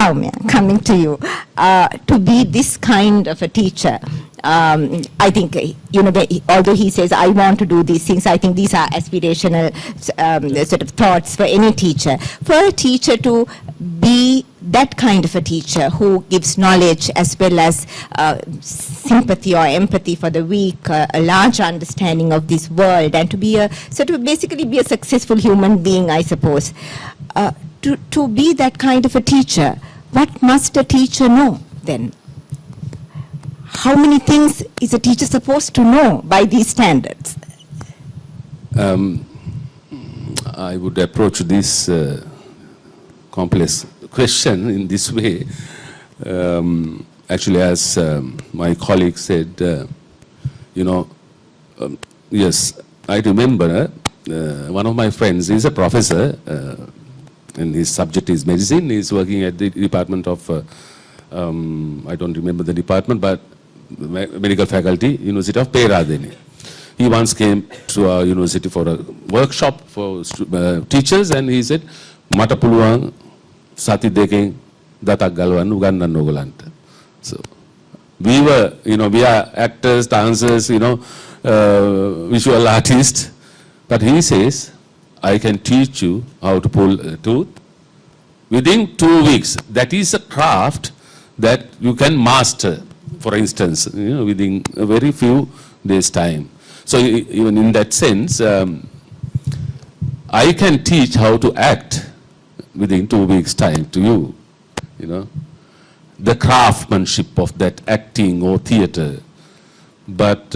Saumya, coming to you, to be this kind of a teacher. I think, although he says, I want to do these things, I think these are aspirational sort of thoughts for any teacher. For a teacher to be that kind of a teacher who gives knowledge as well as sympathy or empathy for the weak, a large understanding of this world, and to be basically be a successful human being, I suppose. To be that kind of a teacher, what must a teacher know then? How many things is a teacher supposed to know by these standards? I would approach this complex question in this way. Actually, as my colleague said, yes, I remember one of my friends is a professor, and his subject is medicine. He's working at the department of, I don't remember the department, but medical faculty, University of Peradeniya. He once came to our university for a workshop for teachers, and he said, "Mata puluwan sati dekeng datak galwan ugannan nogalanta." So we were, we are actors, dancers, visual artists, but he says, "I can teach you how to pull a tooth within 2 weeks." That is a craft that you can master. For instance, within a very few days' time. So even in that sense, I can teach how to act within 2 weeks' time to you. The craftsmanship of that acting or theater. But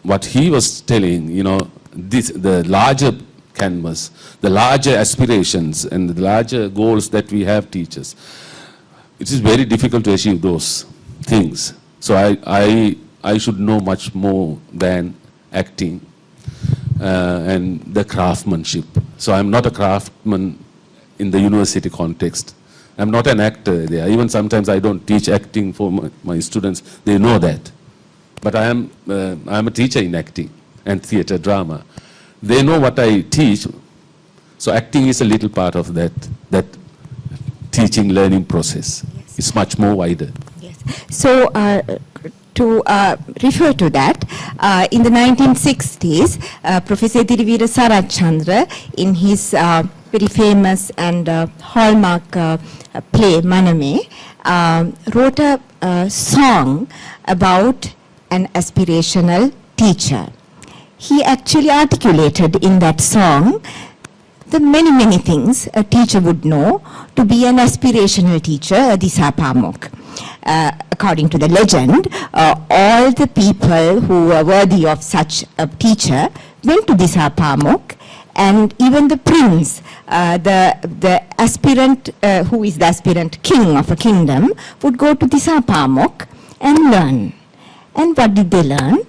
what he was telling, the larger canvas, the larger aspirations and the larger goals that we have teachers, it is very difficult to achieve those things. So I should know much more than acting and the craftsmanship. So I'm not a craftsman in the university context. I'm not an actor there. Even sometimes I don't teach acting for my students. They know that. But I'm a teacher in acting and theater drama. They know what I teach. So acting is a little part of that teaching learning process. Yes. It's much more wider. So, to refer to that, in the 1960s, Professor Thiruvira Sarachandra, in his very famous and hallmark play, Maname, wrote a song about an aspirational teacher. He actually articulated in that song the many things a teacher would know to be an aspirational teacher, a Disapamok. According to the legend, all the people who were worthy of such a teacher went to Disapamok, and even the prince, the aspirant, who is the aspirant king of a kingdom, would go to Disapamok and learn. And what did they learn?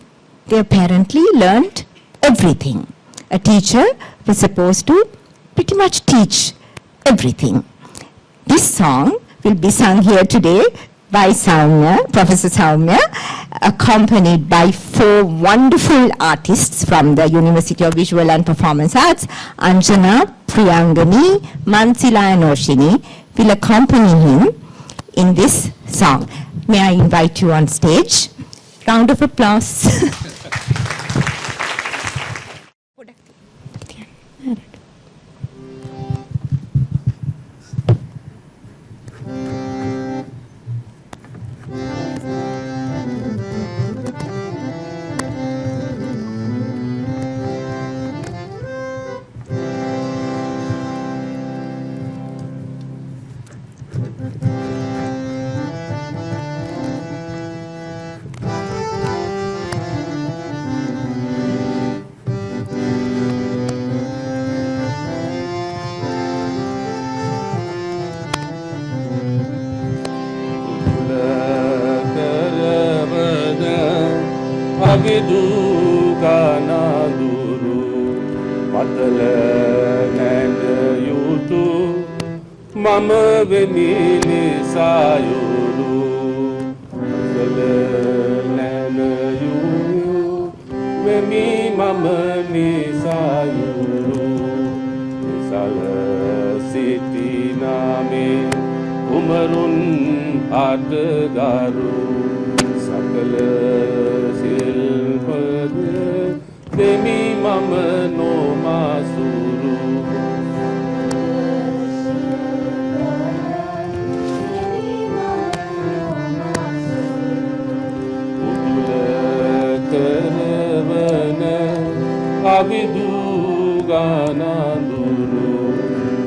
They apparently learned everything. A teacher was supposed to pretty much teach everything. This song will be sung here today by Saumya, Professor Saumya, accompanied by 4 wonderful artists from the University of Visual and Performance Arts. Anjana, Priyangani, Mansila and Oshini will accompany him in this song. May I invite you on stage? Round of applause. Mama venini sayuru, Salana you, Vemi mama ni sayuru, Sala city name, කුමරුන් අටගරු සකල සිල්පද දෙමි මම නොමසුරු උතුල කරවන අවිදු ගානඳුරු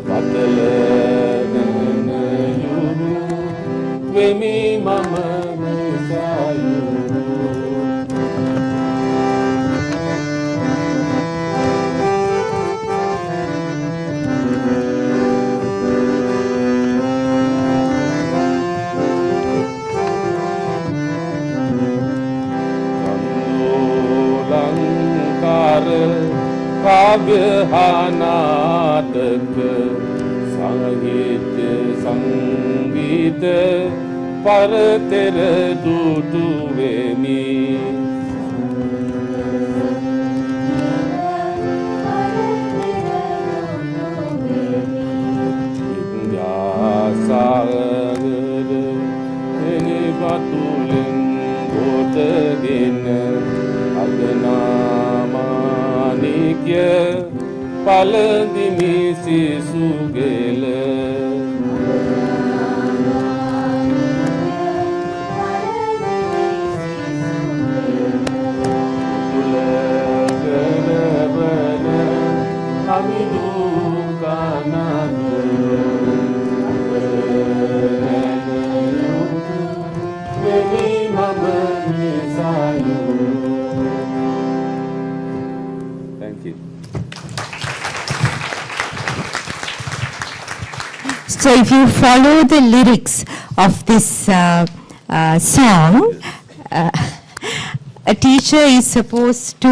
පතල ගනයුරු වෙමි මම නිසායුරු කාව්‍ය හා නාටක සාහිත්‍ය සංගීත පරතර දුටු වෙමි විද්‍යාසාගර එනිපතුලෙන් ගොතගෙන අගනාමානික්‍ය පලදිමි සිසුගෙල තුල කරවන අමිදු කනදුරු වෙමි මම නිසායුරු. Thank you. So if you follow the lyrics of this song, a teacher is supposed to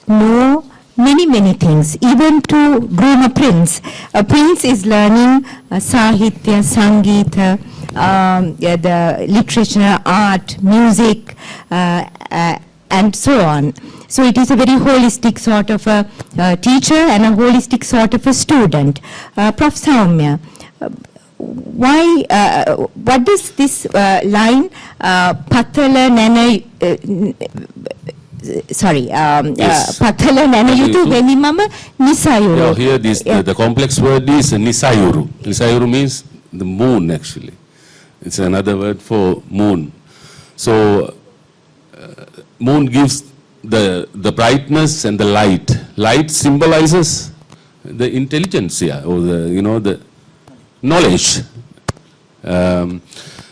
know many things, even to groom a prince. A prince is learning Sahitya, Sangeeta, the literature, art, music, and so on. So it is a very holistic sort of a teacher and a holistic sort of a student. Prof. Saumya, why, what does this line, Pathala Nana, Yes. Pathala Nana Yutu Yutu. Venimama Nisayuru. Yeah, here this, the complex word is Nisayuru. Nisayuru means the moon actually. It's another word for moon. So moon gives the brightness and the light. Light symbolizes the intelligentsia or the knowledge.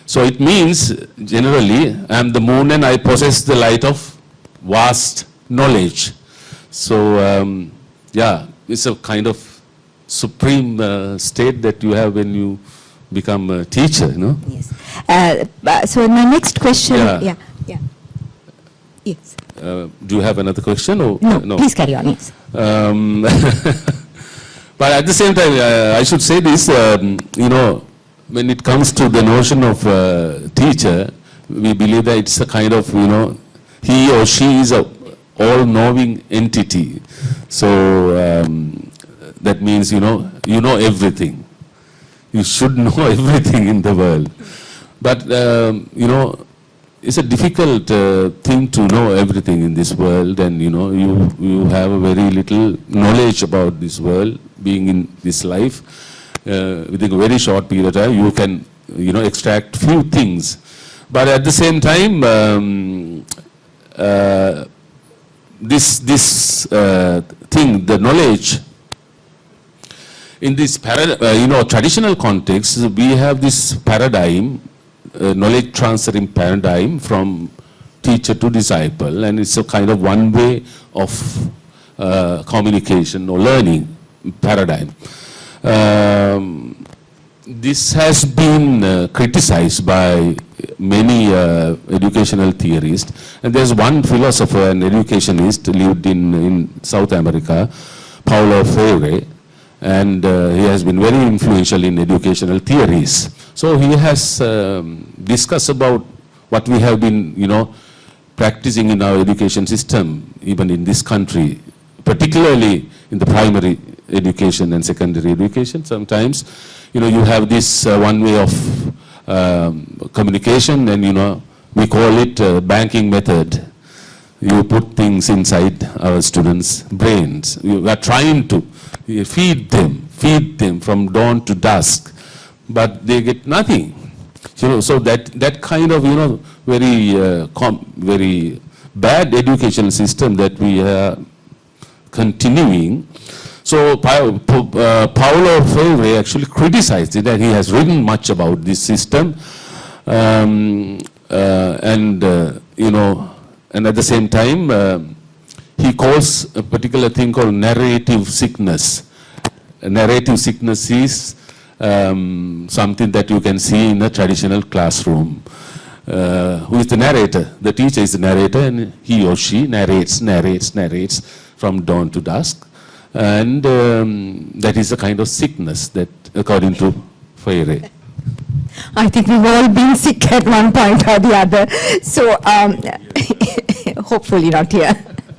So it means generally I am the moon and I possess the light of vast knowledge. So yeah, it's a kind of supreme state that you have when you become a teacher, Yes. So my next question, Yeah. Yes. Do you have another question? Or, No, please carry on, yes. But at the same time, I should say this, when it comes to the notion of teacher, we believe that it's a kind of, he or she is a all-knowing entity. So that means, you know everything. You should know everything in the world. But, it's a difficult thing to know everything in this world, and you have a very little knowledge about this world, being in this life. Within a very short period of time, you can extract few things. But at the same time, this thing, the knowledge, in this traditional context, we have this paradigm, knowledge transferring paradigm from teacher to disciple, and it's a kind of one way of communication or learning paradigm. This has been criticized by many educational theorists, and there's one philosopher and educationist lived in South America, Paulo Freire, and he has been very influential in educational theories. So he has discussed about what we have been, practicing in our education system, even in this country, particularly in the primary education and secondary education. Sometimes, you have this one way of communication, and we call it banking method. You put things inside our students' brains. We are trying to feed them from dawn to dusk, but they get nothing. So that kind of very bad educational system that we are continuing. So Paulo Freire actually criticized it, and he has written much about this system, and at the same time, he calls a particular thing called narrative sickness. Narrative sickness is something that you can see in a traditional classroom. Who is the narrator? The teacher is the narrator, and he or she narrates from dawn to dusk. And that is a kind of sickness that, according to Freire. I think we've all been sick at one point or the other. So hopefully not here.